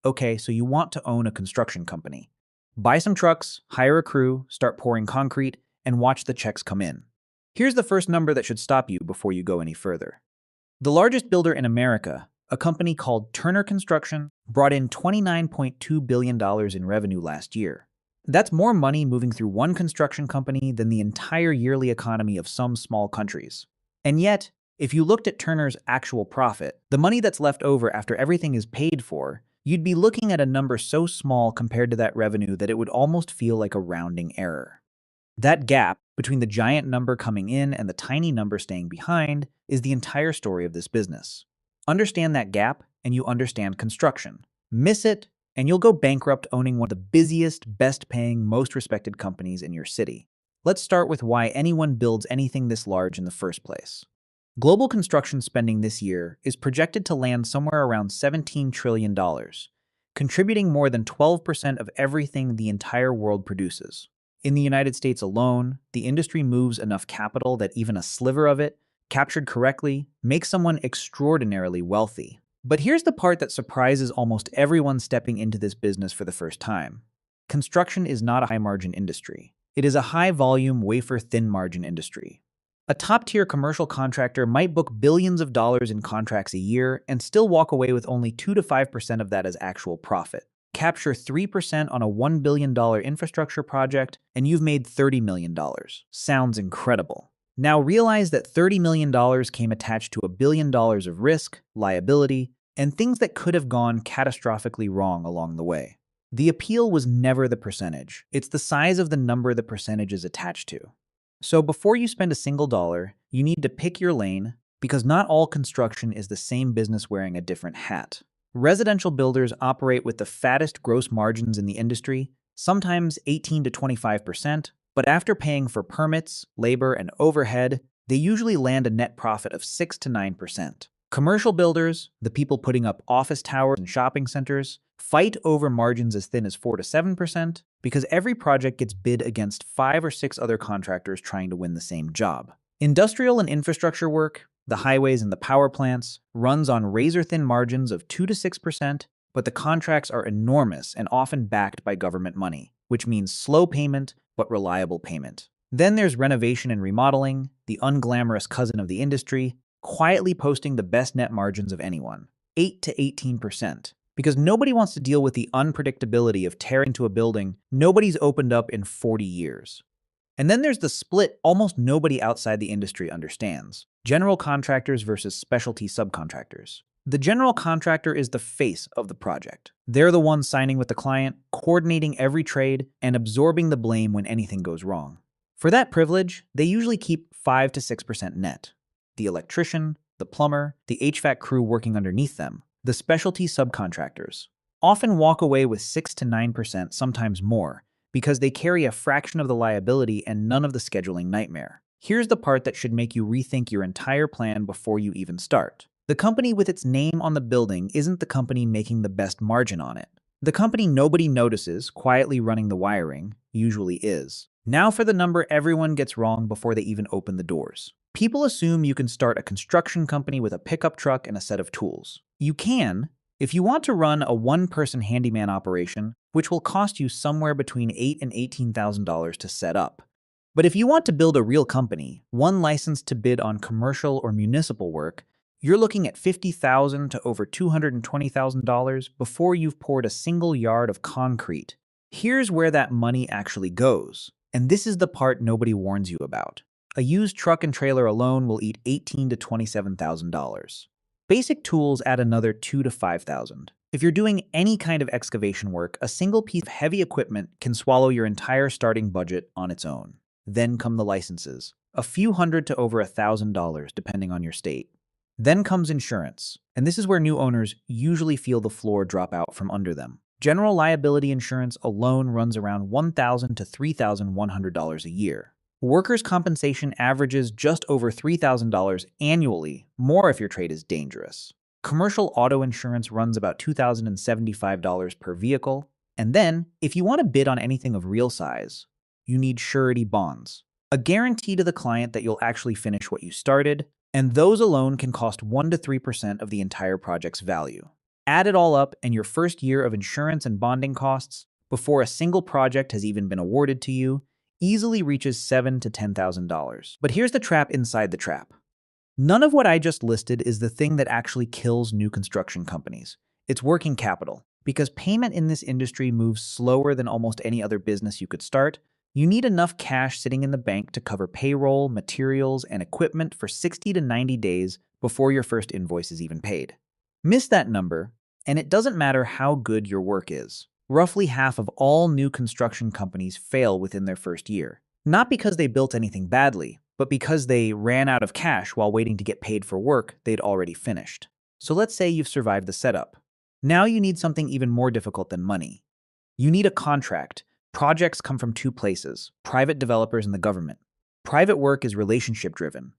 Okay, so you want to own a construction company. Buy some trucks, hire a crew, start pouring concrete, and watch the checks come in. Here's the first number that should stop you before you go any further. The largest builder in America, a company called Turner Construction, brought in $29.2 billion in revenue last year. That's more money moving through one construction company than the entire yearly economy of some small countries. And yet, if you looked at Turner's actual profit, the money that's left over after everything is paid for, you'd be looking at a number so small compared to that revenue that it would almost feel like a rounding error. That gap between the giant number coming in and the tiny number staying behind is the entire story of this business. Understand that gap, and you understand construction. Miss it, and you'll go bankrupt owning one of the busiest, best-paying, most respected companies in your city. Let's start with why anyone builds anything this large in the first place. Global construction spending this year is projected to land somewhere around $17 trillion, contributing more than 12% of everything the entire world produces. In the United States alone, the industry moves enough capital that even a sliver of it, captured correctly, makes someone extraordinarily wealthy. But here's the part that surprises almost everyone stepping into this business for the first time. Construction is not a high-margin industry. It is a high-volume, wafer-thin margin industry. A top-tier commercial contractor might book billions of dollars in contracts a year and still walk away with only 2 to 5% of that as actual profit. Capture 3% on a $1 billion infrastructure project, and you've made $30 million. Sounds incredible. Now realize that $30 million came attached to $1 billion of risk, liability, and things that could have gone catastrophically wrong along the way. The appeal was never the percentage. It's the size of the number the percentage is attached to. So before you spend a single dollar, you need to pick your lane, because not all construction is the same business wearing a different hat. Residential builders operate with the fattest gross margins in the industry, sometimes 18 to 25%, but after paying for permits, labor, and overhead, they usually land a net profit of 6 to 9%. Commercial builders, the people putting up office towers and shopping centers, fight over margins as thin as 4 to 7% because every project gets bid against 5 or 6 other contractors trying to win the same job. Industrial and infrastructure work, the highways and the power plants, runs on razor-thin margins of 2 to 6%, but the contracts are enormous and often backed by government money, which means slow payment but reliable payment. Then there's renovation and remodeling, the unglamorous cousin of the industry, quietly posting the best net margins of anyone, 8 to 18%. Because nobody wants to deal with the unpredictability of tearing into a building nobody's opened up in 40 years. And then there's the split almost nobody outside the industry understands. General contractors versus specialty subcontractors. The general contractor is the face of the project. They're the ones signing with the client, coordinating every trade, and absorbing the blame when anything goes wrong. For that privilege, they usually keep 5 to 6% net. The electrician, the plumber, the HVAC crew working underneath them, the specialty subcontractors, often walk away with 6 to 9%, sometimes more, because they carry a fraction of the liability and none of the scheduling nightmare. Here's the part that should make you rethink your entire plan before you even start. The company with its name on the building isn't the company making the best margin on it. The company nobody notices, quietly running the wiring, usually is. Now for the number everyone gets wrong before they even open the doors. People assume you can start a construction company with a pickup truck and a set of tools. You can, if you want to run a one-person handyman operation, which will cost you somewhere between $8,000 and $18,000 to set up. But if you want to build a real company, one licensed to bid on commercial or municipal work, you're looking at $50,000 to over $220,000 before you've poured a single yard of concrete. Here's where that money actually goes, and this is the part nobody warns you about. A used truck and trailer alone will eat $18,000 to $27,000. Basic tools add another $2,000 to $5,000. If you're doing any kind of excavation work, a single piece of heavy equipment can swallow your entire starting budget on its own. Then come the licenses, a few hundred to over $1,000 depending on your state. Then comes insurance, and this is where new owners usually feel the floor drop out from under them. General liability insurance alone runs around $1,000 to $3,100 a year. Workers' compensation averages just over $3,000 annually, more if your trade is dangerous. Commercial auto insurance runs about $2,075 per vehicle. And then, if you want to bid on anything of real size, you need surety bonds, a guarantee to the client that you'll actually finish what you started, and those alone can cost 1 to 3% of the entire project's value. Add it all up, and your first year of insurance and bonding costs, before a single project has even been awarded to you, easily reaches $7,000 to $10,000. But here's the trap inside the trap. None of what I just listed is the thing that actually kills new construction companies. It's working capital. Because payment in this industry moves slower than almost any other business you could start, you need enough cash sitting in the bank to cover payroll, materials, and equipment for 60 to 90 days before your first invoice is even paid. Miss that number, and it doesn't matter how good your work is. Roughly half of all new construction companies fail within their first year. Not because they built anything badly, but because they ran out of cash while waiting to get paid for work they'd already finished. So let's say you've survived the setup. Now you need something even more difficult than money. You need a contract. Projects come from two places: private developers and the government. Private work is relationship-driven.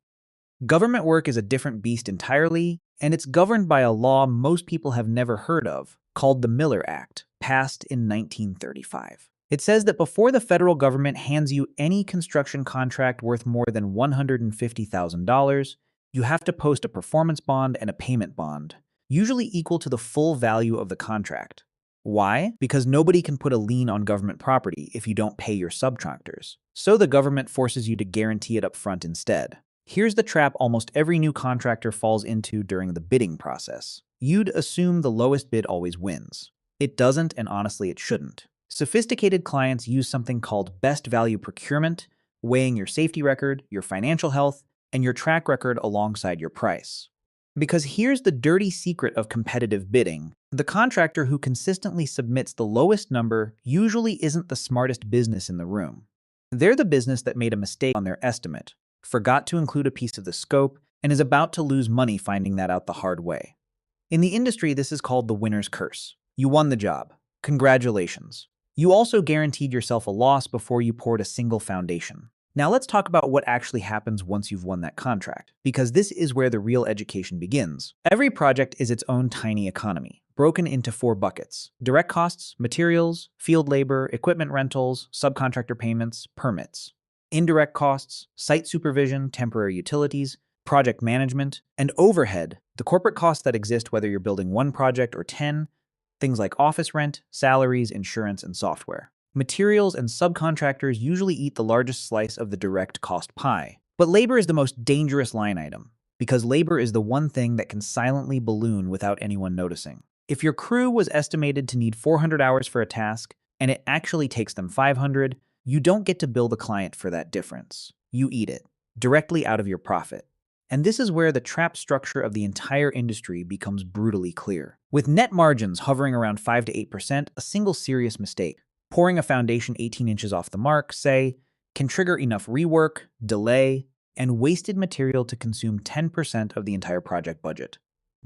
Government work is a different beast entirely, and it's governed by a law most people have never heard of, called the Miller Act, passed in 1935. It says that before the federal government hands you any construction contract worth more than $150,000, you have to post a performance bond and a payment bond, usually equal to the full value of the contract. Why? Because nobody can put a lien on government property if you don't pay your subcontractors. So the government forces you to guarantee it up front instead. Here's the trap almost every new contractor falls into during the bidding process. You'd assume the lowest bid always wins. It doesn't, and honestly it shouldn't. Sophisticated clients use something called best value procurement, weighing your safety record, your financial health, and your track record alongside your price. Because here's the dirty secret of competitive bidding: the contractor who consistently submits the lowest number usually isn't the smartest business in the room. They're the business that made a mistake on their estimate, forgot to include a piece of the scope, and is about to lose money finding that out the hard way. In the industry, this is called the winner's curse. You won the job. Congratulations. You also guaranteed yourself a loss before you poured a single foundation. Now let's talk about what actually happens once you've won that contract, because this is where the real education begins. Every project is its own tiny economy, broken into 4 buckets: direct costs, materials, field labor, equipment rentals, subcontractor payments, permits. Indirect costs, site supervision, temporary utilities, project management, and overhead, the corporate costs that exist whether you're building 1 project or 10, things like office rent, salaries, insurance, and software. Materials and subcontractors usually eat the largest slice of the direct cost pie. But labor is the most dangerous line item, because labor is the one thing that can silently balloon without anyone noticing. If your crew was estimated to need 400 hours for a task, and it actually takes them 500, you don't get to bill the client for that difference. You eat it, directly out of your profit. And this is where the trap structure of the entire industry becomes brutally clear. With net margins hovering around 5 to 8%, a single serious mistake, pouring a foundation 18 inches off the mark, say, can trigger enough rework, delay, and wasted material to consume 10% of the entire project budget.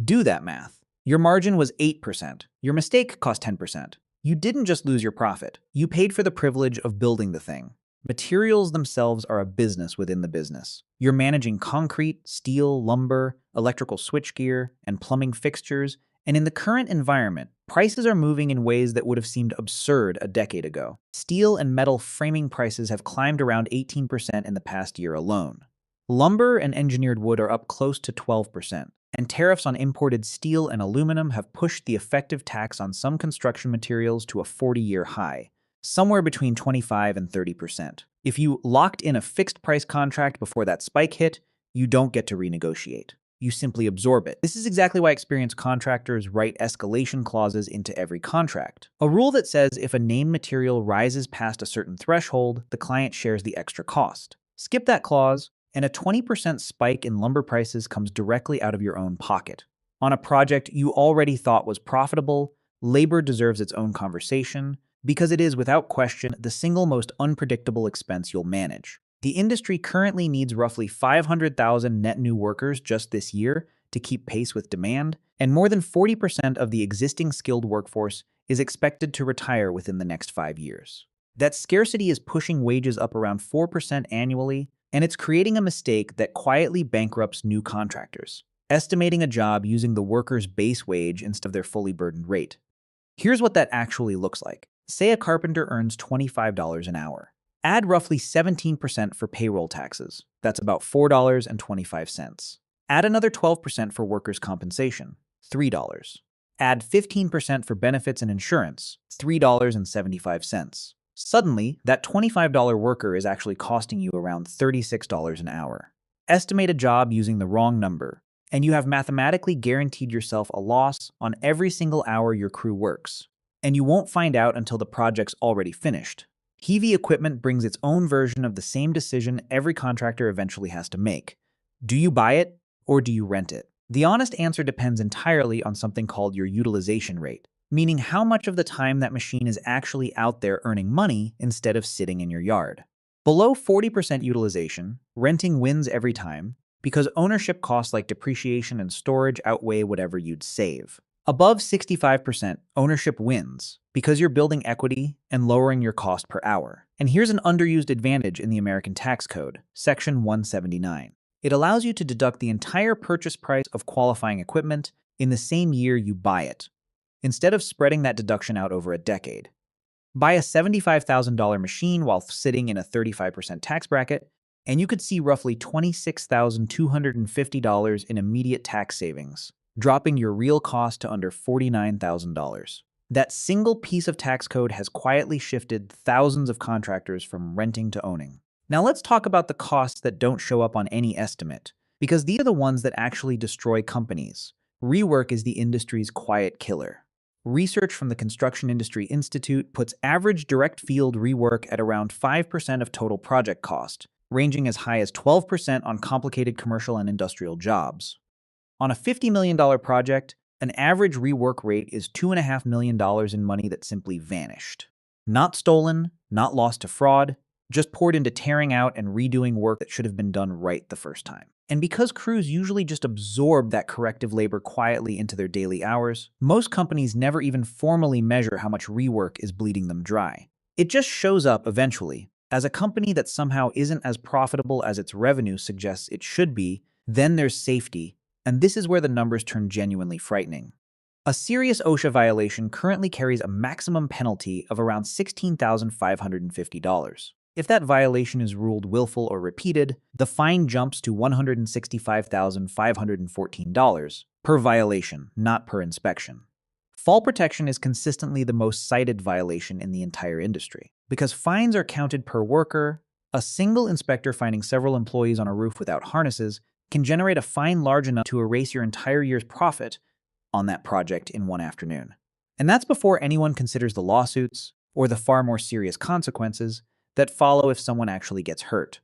Do that math. Your margin was 8%. Your mistake cost 10%. You didn't just lose your profit. You paid for the privilege of building the thing. Materials themselves are a business within the business. You're managing concrete, steel, lumber, electrical switchgear, and plumbing fixtures, and in the current environment, prices are moving in ways that would have seemed absurd a decade ago. Steel and metal framing prices have climbed around 18% in the past year alone. Lumber and engineered wood are up close to 12%, and tariffs on imported steel and aluminum have pushed the effective tax on some construction materials to a 40-year high, somewhere between 25 and 30%. If you locked in a fixed price contract before that spike hit, you don't get to renegotiate. You simply absorb it. This is exactly why experienced contractors write escalation clauses into every contract. A rule that says if a named material rises past a certain threshold, the client shares the extra cost. Skip that clause, and a 20% spike in lumber prices comes directly out of your own pocket. On a project you already thought was profitable, labor deserves its own conversation, because it is, without question, the single most unpredictable expense you'll manage. The industry currently needs roughly 500,000 net new workers just this year to keep pace with demand, and more than 40% of the existing skilled workforce is expected to retire within the next 5 years. That scarcity is pushing wages up around 4% annually, and it's creating a mistake that quietly bankrupts new contractors, estimating a job using the worker's base wage instead of their fully burdened rate. Here's what that actually looks like. Say a carpenter earns $25 an hour. Add roughly 17% for payroll taxes. That's about $4.25. Add another 12% for workers' compensation, $3. Add 15% for benefits and insurance, $3.75. Suddenly, that $25 worker is actually costing you around $36 an hour. Estimate a job using the wrong number, and you have mathematically guaranteed yourself a loss on every single hour your crew works. And you won't find out until the project's already finished. Heavy equipment brings its own version of the same decision every contractor eventually has to make. Do you buy it or do you rent it? The honest answer depends entirely on something called your utilization rate, meaning how much of the time that machine is actually out there earning money instead of sitting in your yard. Below 40% utilization, renting wins every time because ownership costs like depreciation and storage outweigh whatever you'd save. Above 65%, ownership wins because you're building equity and lowering your cost per hour. And here's an underused advantage in the American tax code, Section 179. It allows you to deduct the entire purchase price of qualifying equipment in the same year you buy it, instead of spreading that deduction out over a decade. Buy a $75,000 machine while sitting in a 35% tax bracket, and you could see roughly $26,250 in immediate tax savings, dropping your real cost to under $49,000. That single piece of tax code has quietly shifted thousands of contractors from renting to owning. Now let's talk about the costs that don't show up on any estimate, because these are the ones that actually destroy companies. Rework is the industry's quiet killer. Research from the Construction Industry Institute puts average direct field rework at around 5% of total project cost, ranging as high as 12% on complicated commercial and industrial jobs. On a $50 million project, an average rework rate is $2.5 million in money that simply vanished. Not stolen, not lost to fraud, just poured into tearing out and redoing work that should have been done right the first time. And because crews usually just absorb that corrective labor quietly into their daily hours, most companies never even formally measure how much rework is bleeding them dry. It just shows up eventually. As a company that somehow isn't as profitable as its revenue suggests it should be, then there's safety, and this is where the numbers turn genuinely frightening. A serious OSHA violation currently carries a maximum penalty of around $16,550. If that violation is ruled willful or repeated, the fine jumps to $165,514 per violation, not per inspection. Fall protection is consistently the most cited violation in the entire industry. Because fines are counted per worker, a single inspector finding several employees on a roof without harnesses can generate a fine large enough to erase your entire year's profit on that project in one afternoon. And that's before anyone considers the lawsuits or the far more serious consequences that follow if someone actually gets hurt.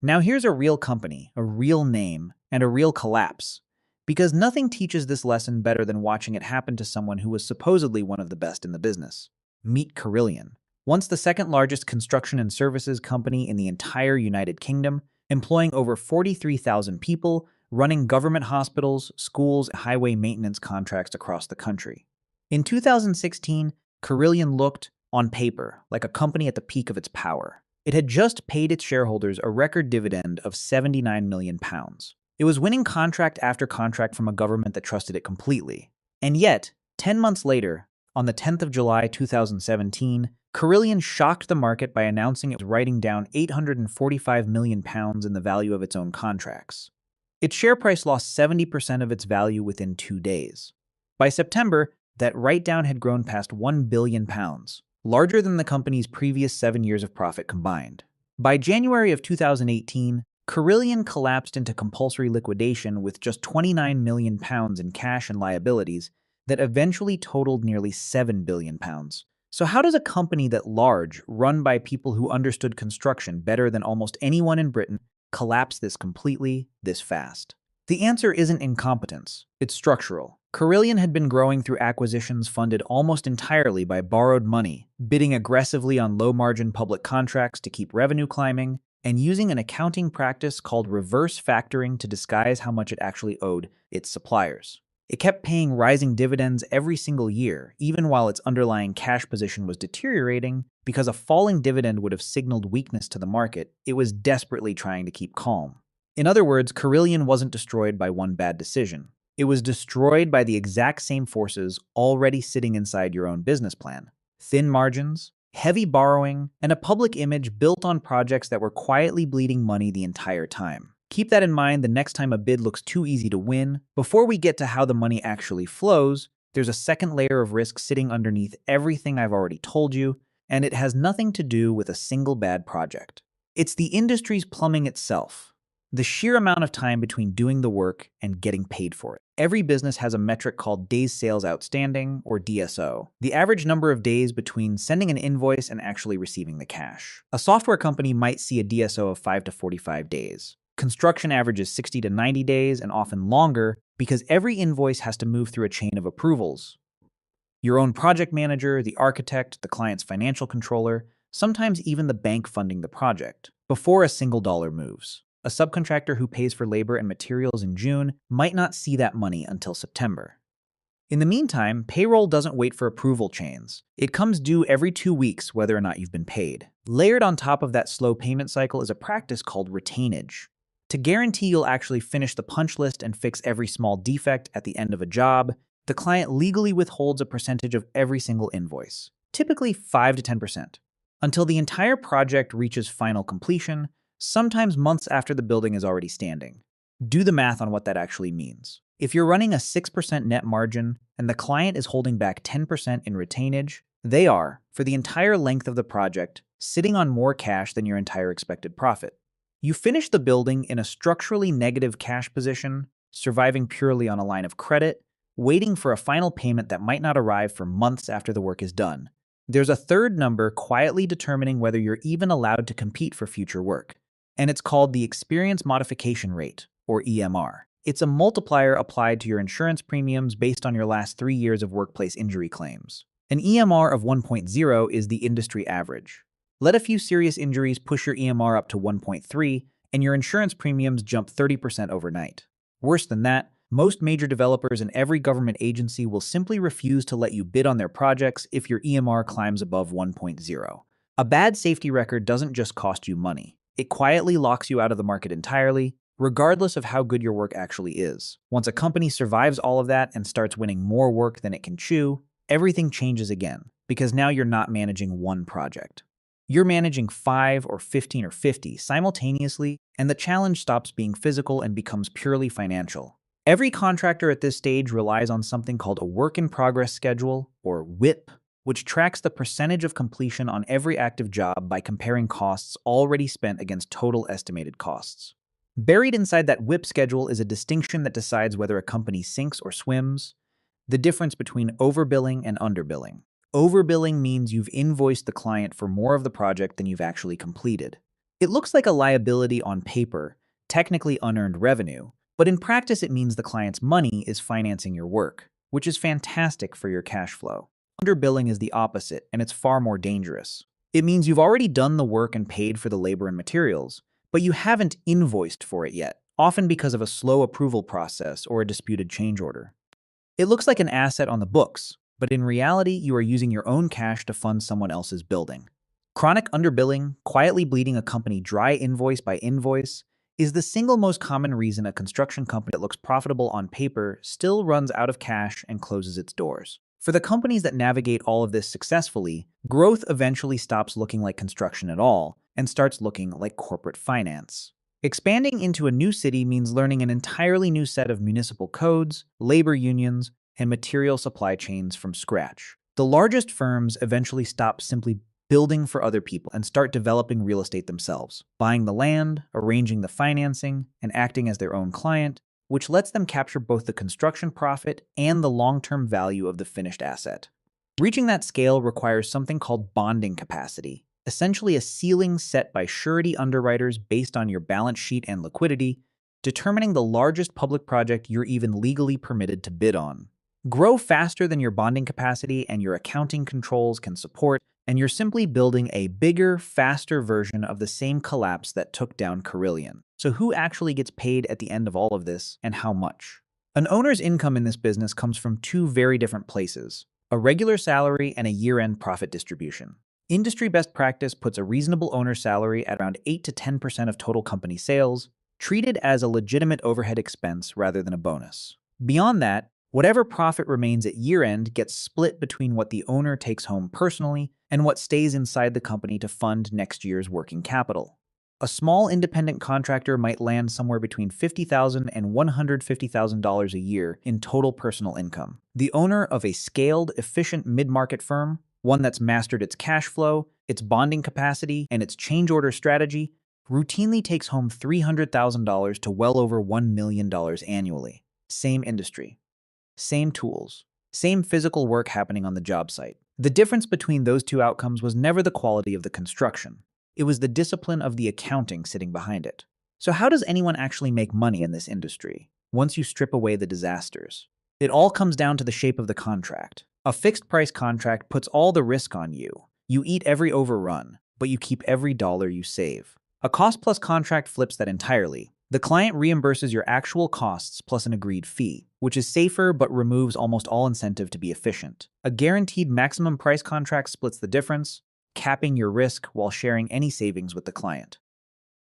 Now here's a real company, a real name, and a real collapse, because nothing teaches this lesson better than watching it happen to someone who was supposedly one of the best in the business. Meet Carillion. Once the second largest construction and services company in the entire United Kingdom, employing over 43,000 people, running government hospitals, schools, and highway maintenance contracts across the country. In 2016, Carillion looked, on paper, like a company at the peak of its power. It had just paid its shareholders a record dividend of £79 million. It was winning contract after contract from a government that trusted it completely. And yet, 10 months later, on the 10th of July 2017, Carillion shocked the market by announcing it was writing down £845 million in the value of its own contracts. Its share price lost 70% of its value within 2 days. By September, that write-down had grown past £1 billion, larger than the company's previous 7 years of profit combined. By January of 2018, Carillion collapsed into compulsory liquidation with just £29 million in cash and liabilities that eventually totaled nearly £7 billion. So how does a company that large, run by people who understood construction better than almost anyone in Britain, collapse this completely, this fast? The answer isn't incompetence, it's structural. Carillion had been growing through acquisitions funded almost entirely by borrowed money, bidding aggressively on low-margin public contracts to keep revenue climbing, and using an accounting practice called reverse factoring to disguise how much it actually owed its suppliers. It kept paying rising dividends every single year, even while its underlying cash position was deteriorating, because a falling dividend would have signaled weakness to the market. It was desperately trying to keep calm. In other words, Carillion wasn't destroyed by one bad decision. It was destroyed by the exact same forces already sitting inside your own business plan. Thin margins, heavy borrowing, and a public image built on projects that were quietly bleeding money the entire time. Keep that in mind the next time a bid looks too easy to win. Before we get to how the money actually flows, There's a second layer of risk sitting underneath everything I've already told you, and it has nothing to do with a single bad project. It's the industry's plumbing itself. The sheer amount of time between doing the work and getting paid for it. Every business has a metric called Days Sales Outstanding, or DSO, the average number of days between sending an invoice and actually receiving the cash. A software company might see a DSO of 5 to 45 days. Construction averages 60 to 90 days and often longer because every invoice has to move through a chain of approvals. Your own project manager, the architect, the client's financial controller, sometimes even the bank funding the project, before a single dollar moves. A subcontractor who pays for labor and materials in June might not see that money until September. In the meantime, payroll doesn't wait for approval chains. It comes due every 2 weeks whether or not you've been paid. Layered on top of that slow payment cycle is a practice called retainage. To guarantee you'll actually finish the punch list and fix every small defect at the end of a job, the client legally withholds a percentage of every single invoice, typically 5 to 10%, until the entire project reaches final completion, sometimes months after the building is already standing. Do the math on what that actually means. If you're running a 6% net margin and the client is holding back 10% in retainage, they are, for the entire length of the project, sitting on more cash than your entire expected profit. You finish the building in a structurally negative cash position, surviving purely on a line of credit, waiting for a final payment that might not arrive for months after the work is done. There's a third number quietly determining whether you're even allowed to compete for future work, and it's called the Experience Modification Rate, or EMR. It's a multiplier applied to your insurance premiums based on your last 3 years of workplace injury claims. An EMR of 1.0 is the industry average. Let a few serious injuries push your EMR up to 1.3, and your insurance premiums jump 30% overnight. Worse than that, most major developers and every government agency will simply refuse to let you bid on their projects if your EMR climbs above 1.0. A bad safety record doesn't just cost you money. It quietly locks you out of the market entirely, regardless of how good your work actually is. Once a company survives all of that and starts winning more work than it can chew, everything changes again, because now you're not managing one project. You're managing 5 or 15 or 50 simultaneously, and the challenge stops being physical and becomes purely financial. Every contractor at this stage relies on something called a work in progress schedule, or WIP, which tracks the percentage of completion on every active job by comparing costs already spent against total estimated costs. Buried inside that WIP schedule is a distinction that decides whether a company sinks or swims, the difference between overbilling and underbilling. Overbilling means you've invoiced the client for more of the project than you've actually completed. It looks like a liability on paper, technically unearned revenue, but in practice it means the client's money is financing your work, which is fantastic for your cash flow. Underbilling is the opposite, and it's far more dangerous. It means you've already done the work and paid for the labor and materials, but you haven't invoiced for it yet, often because of a slow approval process or a disputed change order. It looks like an asset on the books, but in reality, you are using your own cash to fund someone else's building. Chronic underbilling, quietly bleeding a company dry invoice by invoice, is the single most common reason a construction company that looks profitable on paper still runs out of cash and closes its doors. For the companies that navigate all of this successfully, growth eventually stops looking like construction at all and starts looking like corporate finance. Expanding into a new city means learning an entirely new set of municipal codes, labor unions, and material supply chains from scratch. The largest firms eventually stop simply building for other people and start developing real estate themselves, buying the land, arranging the financing, and acting as their own client, which lets them capture both the construction profit and the long-term value of the finished asset. Reaching that scale requires something called bonding capacity, essentially a ceiling set by surety underwriters based on your balance sheet and liquidity, determining the largest public project you're even legally permitted to bid on. Grow faster than your bonding capacity and your accounting controls can support, and you're simply building a bigger, faster version of the same collapse that took down Carillion. So who actually gets paid at the end of all of this, and how much? An owner's income in this business comes from two very different places: a regular salary and a year-end profit distribution. Industry best practice puts a reasonable owner's salary at around 8 to 10% of total company sales, treated as a legitimate overhead expense rather than a bonus. Beyond that, whatever profit remains at year-end gets split between what the owner takes home personally and what stays inside the company to fund next year's working capital. A small independent contractor might land somewhere between $50,000 and $150,000 a year in total personal income. The owner of a scaled, efficient mid-market firm, one that's mastered its cash flow, its bonding capacity, and its change order strategy, routinely takes home $300,000 to well over $1 million annually. Same industry, same tools, same physical work happening on the job site. The difference between those two outcomes was never the quality of the construction. It was the discipline of the accounting sitting behind it. So how does anyone actually make money in this industry, once you strip away the disasters? It all comes down to the shape of the contract. A fixed-price contract puts all the risk on you. You eat every overrun, but you keep every dollar you save. A cost-plus contract flips that entirely. The client reimburses your actual costs plus an agreed fee, which is safer but removes almost all incentive to be efficient. A guaranteed maximum price contract splits the difference, capping your risk while sharing any savings with the client.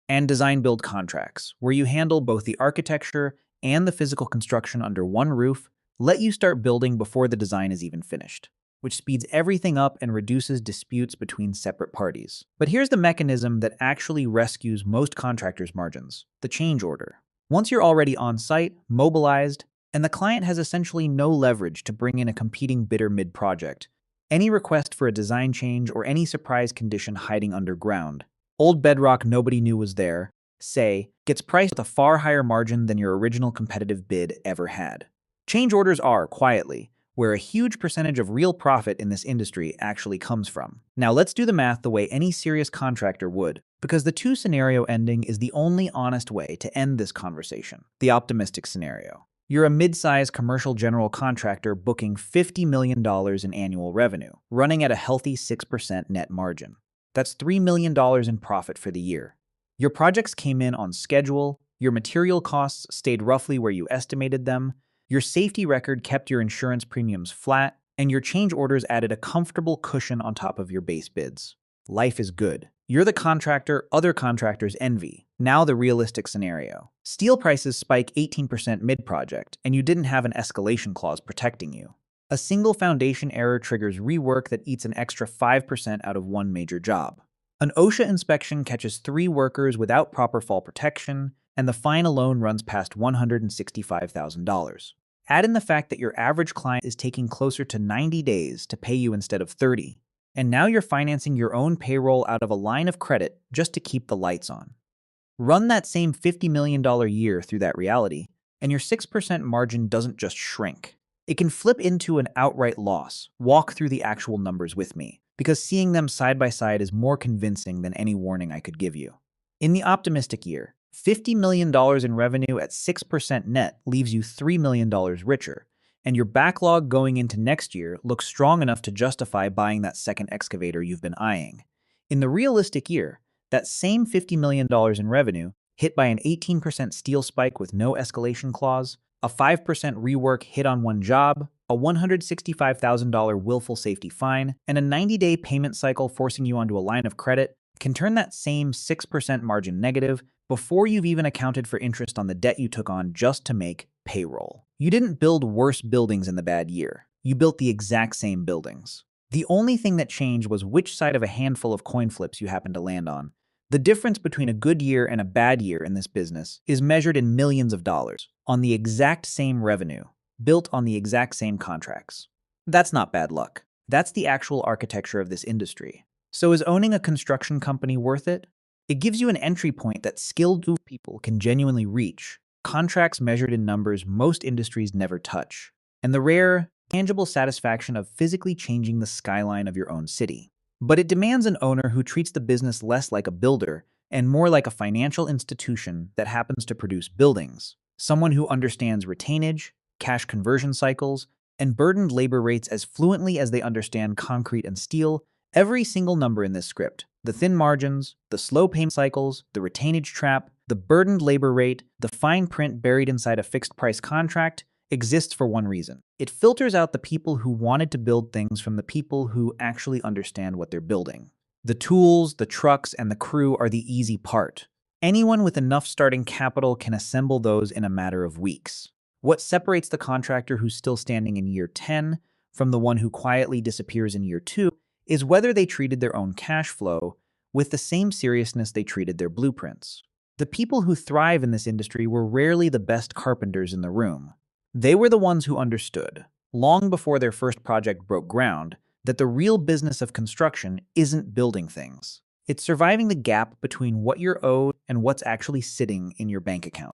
And design-build contracts, where you handle both the architecture and the physical construction under one roof, let you start building before the design is even finished, which speeds everything up and reduces disputes between separate parties. But here's the mechanism that actually rescues most contractors' margins: the change order. Once you're already on site, mobilized, and the client has essentially no leverage to bring in a competing bidder mid-project, any request for a design change or any surprise condition hiding underground, old bedrock nobody knew was there, say, gets priced with a far higher margin than your original competitive bid ever had. Change orders are, quietly, where a huge percentage of real profit in this industry actually comes from. Now let's do the math the way any serious contractor would, because the two-scenario ending is the only honest way to end this conversation. The optimistic scenario. You're a mid-sized commercial general contractor booking $50 million in annual revenue, running at a healthy 6% net margin. That's $3 million in profit for the year. Your projects came in on schedule, your material costs stayed roughly where you estimated them, your safety record kept your insurance premiums flat, and your change orders added a comfortable cushion on top of your base bids. Life is good. You're the contractor other contractors envy. Now the realistic scenario. Steel prices spike 18% mid-project, and you didn't have an escalation clause protecting you. A single foundation error triggers rework that eats an extra 5% out of one major job. An OSHA inspection catches 3 workers without proper fall protection, and the fine alone runs past $165,000. Add in the fact that your average client is taking closer to 90 days to pay you instead of 30, and now you're financing your own payroll out of a line of credit just to keep the lights on. Run that same $50 million year through that reality, and your 6% margin doesn't just shrink. It can flip into an outright loss. Walk through the actual numbers with me, because seeing them side by side is more convincing than any warning I could give you. In the optimistic year, $50 million in revenue at 6% net leaves you $3 million richer, and your backlog going into next year looks strong enough to justify buying that second excavator you've been eyeing. In the realistic year, that same $50 million in revenue, hit by an 18% steel spike with no escalation clause, a 5% rework hit on one job, a $165,000 willful safety fine, and a 90-day payment cycle forcing you onto a line of credit, can turn that same 6% margin negative before you've even accounted for interest on the debt you took on just to make payroll. You didn't build worse buildings in the bad year. You built the exact same buildings. The only thing that changed was which side of a handful of coin flips you happened to land on. The difference between a good year and a bad year in this business is measured in millions of dollars, on the exact same revenue, built on the exact same contracts. That's not bad luck. That's the actual architecture of this industry. So is owning a construction company worth it? It gives you an entry point that skilled people can genuinely reach, contracts measured in numbers most industries never touch, and the rare, tangible satisfaction of physically changing the skyline of your own city. But it demands an owner who treats the business less like a builder and more like a financial institution that happens to produce buildings, someone who understands retainage, cash conversion cycles, and burdened labor rates as fluently as they understand concrete and steel. Every single number in this script, the thin margins, the slow payment cycles, the retainage trap, the burdened labor rate, the fine print buried inside a fixed-price contract, exists for one reason. It filters out the people who wanted to build things from the people who actually understand what they're building. The tools, the trucks, and the crew are the easy part. Anyone with enough starting capital can assemble those in a matter of weeks. What separates the contractor who's still standing in year 10 from the one who quietly disappears in year 2 is whether they treated their own cash flow with the same seriousness they treated their blueprints. The people who thrive in this industry were rarely the best carpenters in the room. They were the ones who understood, long before their first project broke ground, that the real business of construction isn't building things. It's surviving the gap between what you're owed and what's actually sitting in your bank account.